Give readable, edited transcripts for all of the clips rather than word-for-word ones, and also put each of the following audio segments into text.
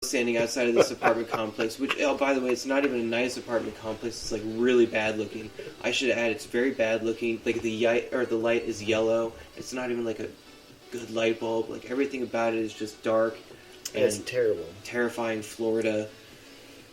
standing outside of this apartment complex, which, oh, by the way, it's not even a nice apartment complex. It's like really bad looking. I should add, it's very bad looking. Like the light is yellow. It's not even like a good light bulb. Like everything about it is just dark. And it's terrible. Terrifying Florida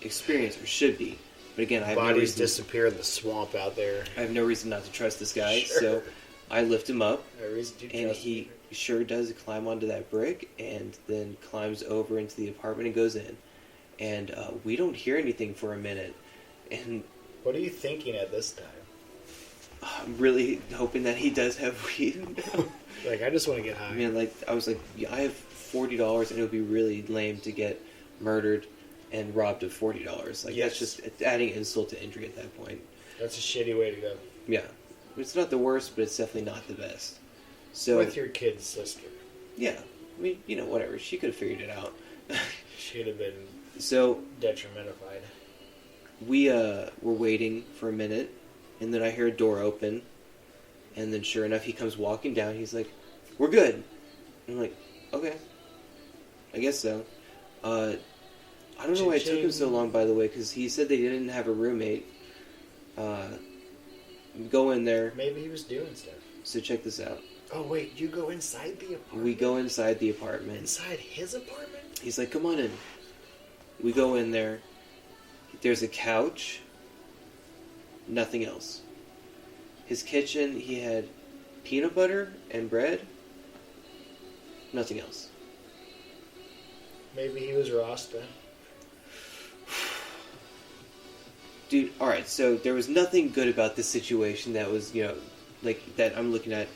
experience, or should be. But again, I have no reason disappear in the swamp out there. I have no reason not to trust this guy. Sure. So I lift him up, No reason to and trust he him. sure does climb onto that brick, and then climbs over into the apartment and goes in. And we don't hear anything for a minute. And What are you thinking at this time? I'm really hoping that he does have weed. Like, I just want to get high. I mean, like, I was like, yeah, I have $40, and it would be really lame to get murdered and robbed of $40. Like, Yes. that's just adding insult to injury at that point. That's a shitty way to go. Yeah. It's not the worst, but it's definitely not the best. So With your kid's sister. yeah. I mean, you know, whatever. She could have figured it out. She'd have been So detrimentified. we were waiting for a minute, and then I hear a door open, and then sure enough, he comes walking down. He's like, "We're good." And I'm like, "Okay, I guess so." I don't know why it took him so long, by the way, because he said they didn't have a roommate. Go in there. Maybe he was doing stuff. So check this out. Oh, wait, you go inside the apartment? We go inside the apartment. Inside his apartment? He's like, "Come on in." We go in there. There's a couch. Nothing else. His kitchen, he had peanut butter and bread. Nothing else. Maybe he was Rasta. Dude, alright, so there was nothing good about this situation that was, you know, like, that I'm looking at.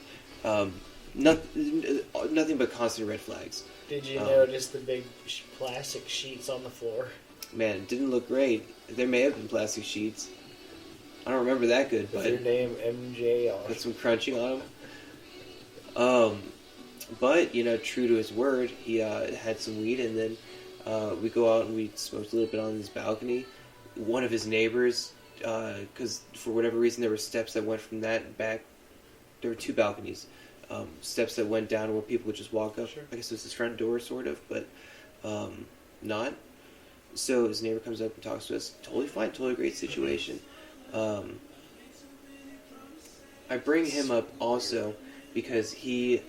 Nothing but constant red flags. Did you notice the big plastic sheets on the floor? Man, it didn't look great. There may have been plastic sheets. I don't remember that good, With but your name MJ on put it. some crunching on them. But, you know, true to his word, he had some weed, and then we go out and we smoked a little bit on his balcony. One of his neighbors, because for whatever reason there were steps that went from that back. There were two balconies. Steps that went down where people would just walk up. Sure. I guess it was his front door, sort of, but not. So his neighbor comes up and talks to us. Totally fine, totally great situation. I bring him up also because he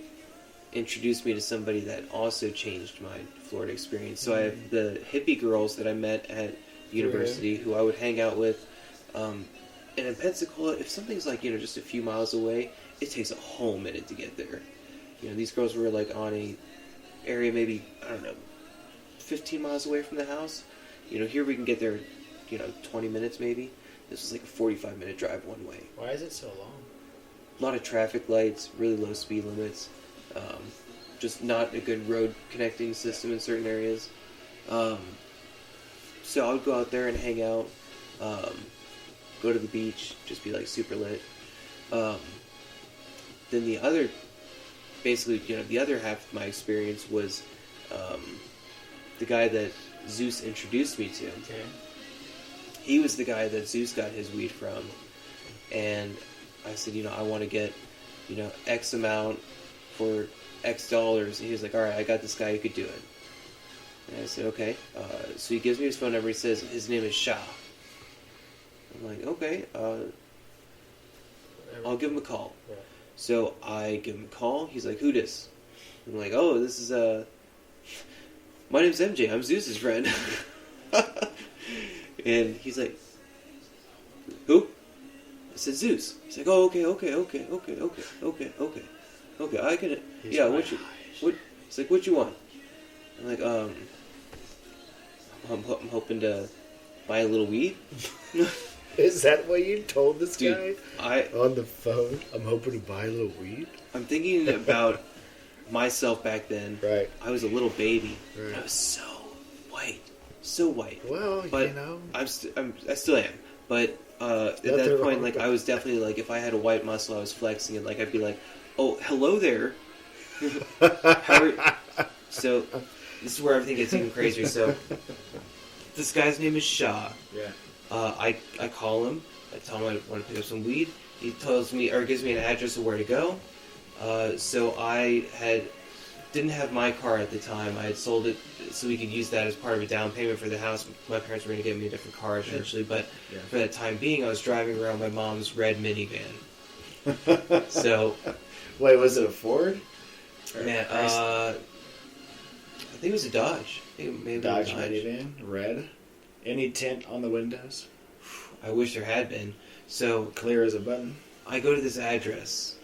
introduced me to somebody that also changed my Florida experience. So I have the hippie girls that I met at university who I would hang out with. And in Pensacola, if something's like, you know, just a few miles away, it takes a whole minute to get there. You know, these girls were like on a area maybe, I don't know, 15 miles away from the house. You know, here we can get there, you know, 20 minutes maybe. This was like a 45-minute drive one way. Why is it so long? A lot of traffic lights, really low speed limits. Just not a good road connecting system in certain areas. So I would go out there and hang out, go to the beach, just be like super lit. Then the other, basically, you know, the other half of my experience was the guy that Zeus introduced me to. Okay. He was the guy that Zeus got his weed from, and I said, you know, I want to get, you know, X amount for X dollars. And he was like, all right, I got this guy who could do it. And I said, okay. So he gives me his phone number. He says his name is Shah. I'm like, okay, I'll give him a call. Right. So I give him a call. He's like, who this? I'm like, oh, this is, my name's MJ. I'm Zeus's friend. And he's like, who? I said, Zeus. He's like, oh, okay, I can, He's yeah, my he's like, what you want? I'm like, I'm hoping to buy a little weed. Is that what you told this Dude, guy? On the phone? I'm hoping to buy a little weed? I'm thinking about myself back then. Right. I was a little baby. Right. I was so white. So white. Well, but you know. I still am. But at that Nothing point, wrong like, with I was definitely, like, if I had a white muscle, I was flexing it. Like, I'd be like, oh, hello there. So, this is where everything gets even crazier. So, this guy's name is Shah. Yeah. I call him. I tell him I want to pick up some weed. He tells me, or gives me an address of where to go. So I had didn't have my car at the time. I had sold it so we could use that as part of a down payment for the house. My parents were going to get me a different car eventually, but for that time being, I was driving around my mom's red minivan. So, wait, was it a Ford? Man, I think it was a Dodge. I think it may have been a Dodge minivan, red. Any tint on the windows? I wish there had been. So Clear as a button. I go to this address,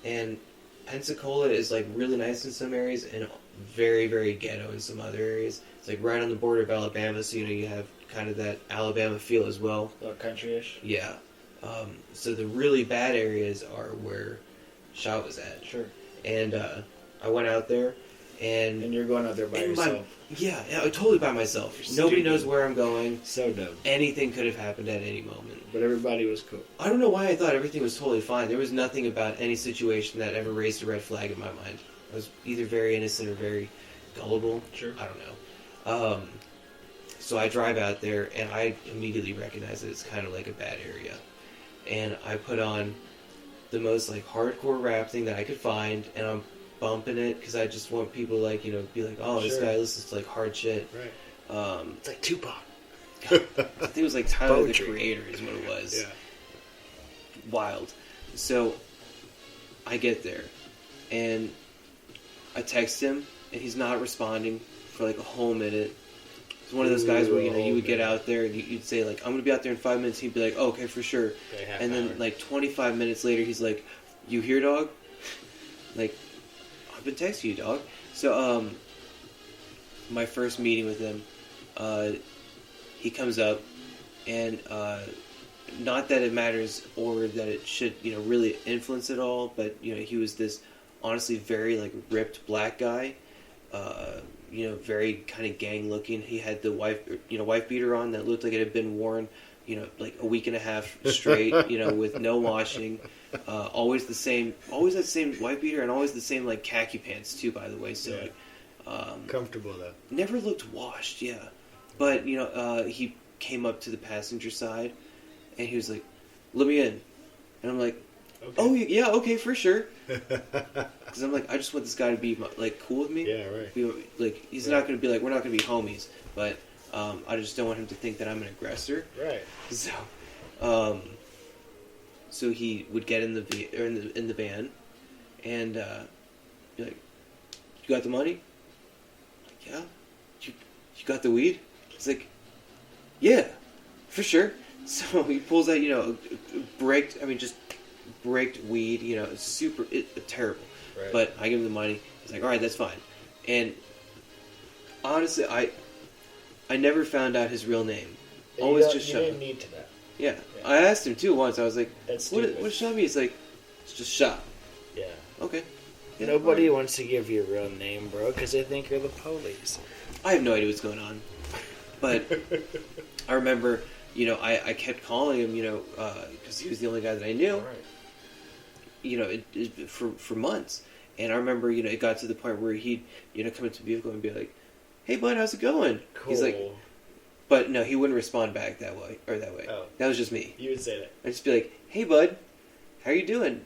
and Pensacola is like really nice in some areas and very, very ghetto in some other areas. It's like right on the border of Alabama, so you have kind of that Alabama feel as well. A little country-ish. Yeah. So the really bad areas are where Shaw was at. Sure. And I went out there, and you're going out there by yourself. Yeah, totally by myself. Nobody knows where I'm going. So dumb. Anything could have happened at any moment. But everybody was cool. I don't know why I thought everything was totally fine. There was nothing about any situation that ever raised a red flag in my mind. I was either very innocent or very gullible. Sure. I don't know. So I drive out there, and I immediately recognize that it's kind of like a bad area. And I put on the most like hardcore rap thing that I could find, and I'm bumping it because I just want people like, you know, be like, oh, this guy listens to like hard shit. Right. It's like Tupac. I think it was like Tyler the Creator is what it was. Yeah. Wild. So I get there, and I text him, and he's not responding for like a whole minute. It's one of those guys where, you know, you would get out there and you'd say like, I'm going to be out there in 5 minutes. He'd be like, oh, okay, for sure. And then like 25 minutes later, he's like, you here, dog? Like, I've been texting you, dog. So, my first meeting with him, he comes up, and not that it matters or that it should, you know, really influence it all, but, you know, he was this honestly very like ripped black guy. You know, very kind of gang looking. He had the wife beater on that looked like it had been worn, you know, like a week and a half straight, you know, with no washing. Always that same wife beater, and always the same like khaki pants too, by the way. So, comfortable though. Never looked washed, yeah. But you know, he came up to the passenger side, and he was like, "Let me in," and I'm like, okay. "Oh yeah, okay, for sure." Because I'm like, I just want this guy to be like cool with me. Yeah, right. Like he's not going to be like, we're not going to be homies, but I just don't want him to think that I'm an aggressor. Right. So he would get in the van, and be like, "You got the money?" I'm like, yeah. You got the weed? He's like, yeah, for sure. So he pulls out, you know, just braked weed, you know, terrible. Right. But I give him the money. He's like, all right, that's fine. And honestly, I never found out his real name. Always just you Shaw. didn't need to know. Yeah. I asked him too once. I was like, That's what stupid. does Shaw mean? He's like, it's just Shaw. Yeah. Okay. Yeah, Nobody fine. wants to give you a real name, bro, because they think you're the police. I have no idea what's going on. But I remember, you know, I kept calling him, you know, because he was the only guy that I knew. Right. You know, for months. And I remember, you know, it got to the point where he'd, you know, come into the vehicle and be like, hey, bud, how's it going? Cool. He's like, but no, he wouldn't respond back that way. Oh. That was just me. You would say that. I'd just be like, hey, bud, how you doing?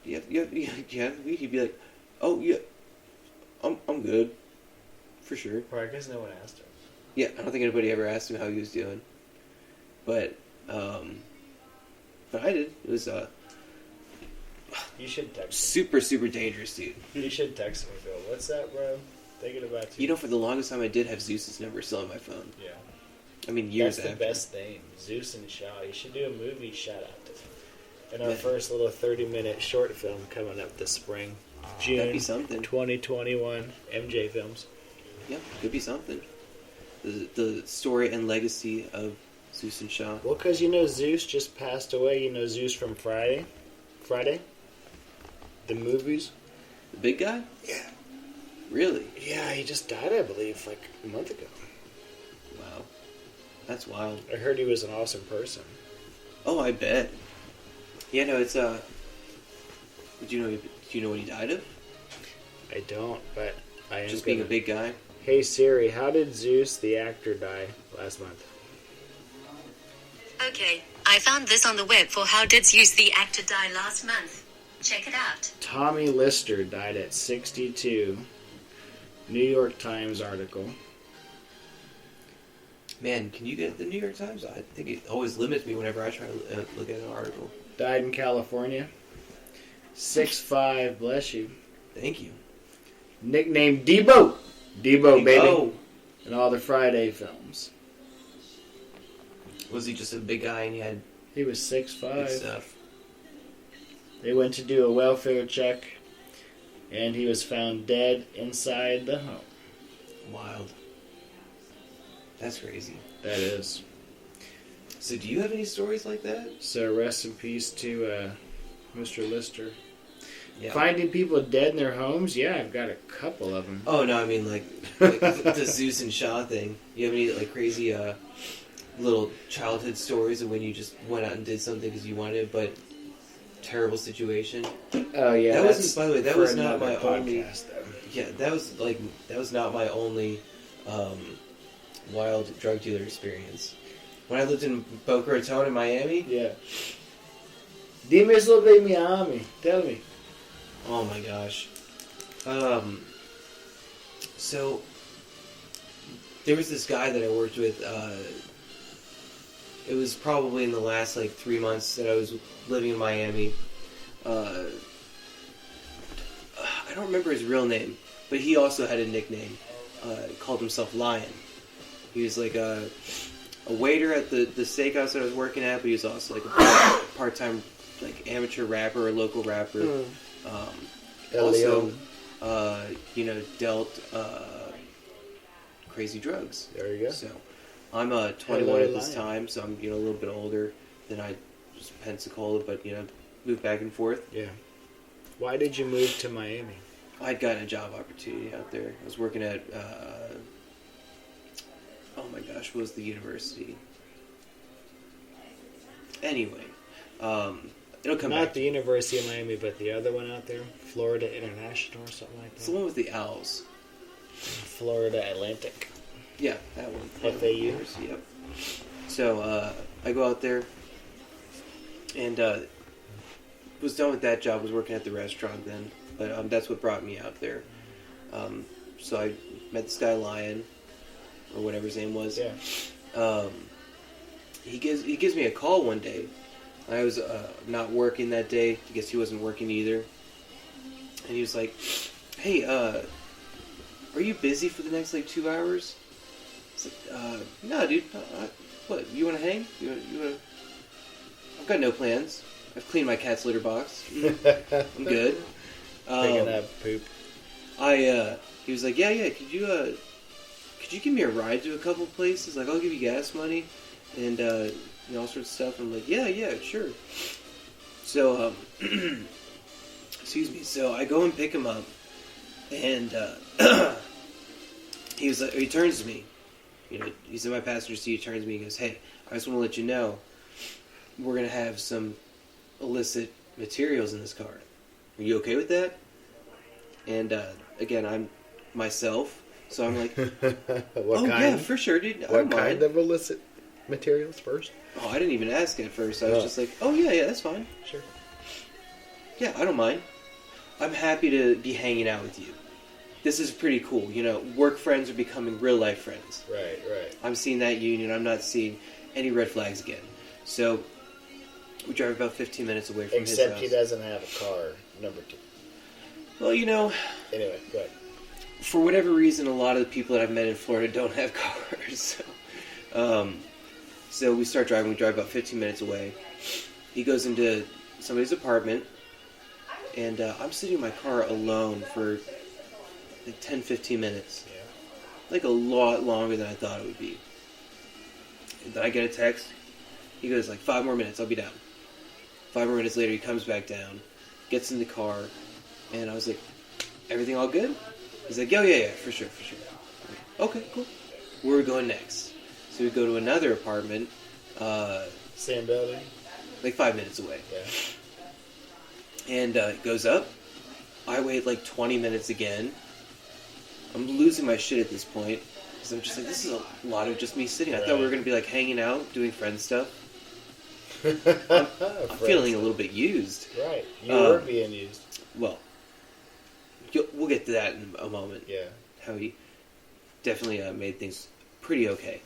You have weed? He'd be like, oh, yeah, I'm good. For sure. Well, I guess no one asked him. Yeah, I don't think anybody ever asked him how he was doing. But I did. It was, You should text super, super dangerous, dude. him. You should text him and go, what's that, bro? Thinking about you. You know, for the longest time, I did have Zeus's number still on my phone. Yeah. I mean, years That's the after. best thing. Zeus and Shaw. You should do a movie shout-out to them. And our Yeah. first little 30-minute short film coming up this spring. June That'd be something. 2021. MJ Films. Yeah, could be something. The story and legacy of Zeus and Shaw. Well, because, you know, Zeus just passed away. You know Zeus from Friday? The movies? The big guy? Yeah. Really? Yeah, he just died, I believe, like a month ago. Wow. That's wild. I heard he was an awesome person. Oh, I bet. Yeah, no, it's, do you know what he died of? I don't, but I am Just being a big guy? Hey Siri, how did Zeus the actor die last month? Okay, I found this on the web for how did Zeus the actor die last month. Check it out. Tommy Lister died at 62 New York Times article. Man, can you get the New York Times? I think it always limits me whenever I try to look at an article. Died in California. 6'5", bless you. Thank you. Nicknamed Debo. Debo, baby. Oh, In all the Friday films. was he just a big guy and he had He was big 6'5". stuff? They went to do a welfare check, and he was found dead inside the home. Wild. That's crazy. That is. So, do you have any stories like that? So rest in peace to Mr. Lister. Yeah. Finding people dead in their homes? Yeah, I've got a couple of them. Oh no, I mean like the Zeus and Shaw thing. You have any like crazy little childhood stories of when you just went out and did something because you wanted, but terrible situation? Oh yeah, That that's wasn't. By the way, that for was not another my only. podcast, though. Yeah, that was not my only wild drug dealer experience. When I lived in Boca Raton in Miami. Yeah. Dime eso de Miami. Tell me. Oh my gosh. So there was this guy that I worked with. It was probably in the last like 3 months that I was living in Miami. I don't remember his real name, but he also had a nickname. Called himself Lion. He was like a waiter at the steakhouse that I was working at, but he was also like a part-time like amateur rapper or local rapper. Also, dealt crazy drugs. There you go. So, I'm 21 Hello, at this Lion. time, so I'm a little bit older than I was Pensacola, but moved back and forth. Yeah. Why did you move to Miami? I'd gotten a job opportunity out there. I was working at oh my gosh, what was the university? Anyway, it'll come Not back. the University of Miami, but the other one out there, Florida International or something like It's the that. one with the owls. Florida Atlantic. Yeah, that one. FAU? Yep. So I go out there and was done with that job. Was working at the restaurant then, but that's what brought me out there. So I met this guy Lion, or whatever his name was. Yeah. He gives me a call one day. I was not working that day. I guess he wasn't working either. And he was like, "Hey, are you busy for the next like 2 hours?" I was like, "No, dude. What? You want to hang? You want to?" I've got no plans. I've cleaned my cat's litter box. I'm good. Picking up poop. He was like, yeah. Could you give me a ride to a couple places? Like, I'll give you gas money and all sorts of stuff. I'm like, yeah, sure. So, excuse me. So I go and pick him up, and he turns to me. He's in my passenger seat. He turns to me and goes, "Hey, I just want to let you know, we're gonna have some illicit materials in this car. Are you okay with that?" And again, I'm myself, so I'm like, What kind? Yeah, for sure, dude. I What don't kind mind. of illicit materials first? Oh, I didn't even ask at first. I was Oh. just like, "Oh yeah, that's fine. Sure. Yeah, I don't mind. I'm happy to be hanging out with you. This is pretty cool. Work friends are becoming real life friends. Right. I'm seeing that union. I'm not seeing any red flags again." So we drive about 15 minutes away from his Except house. he doesn't have a car, number 2. Well, Anyway, go ahead. for whatever reason, a lot of the people that I've met in Florida don't have cars. So we start driving. We drive about 15 minutes away. He goes into somebody's apartment, and I'm sitting in my car alone for like 10, 15 minutes. Yeah. Like a lot longer than I thought it would be. And then I get a text. He goes like, 5 more minutes, I'll be down. 5 more minutes later, he comes back down, gets in the car, and I was like, "Everything all good?" He's like, yeah, for sure. I'm like, okay, cool. Where are we going next? So we go to another apartment, Same building? like 5 minutes away. Yeah. And it goes up. I wait like 20 minutes again. I'm losing my shit at this point. Because I'm just like, this is a lot of just me sitting. I thought we were going to be like hanging out, doing friend stuff. I'm feeling a little bit used. Right. You were being used. Well, we'll get to that in a moment. Yeah. how he definitely made things pretty okay.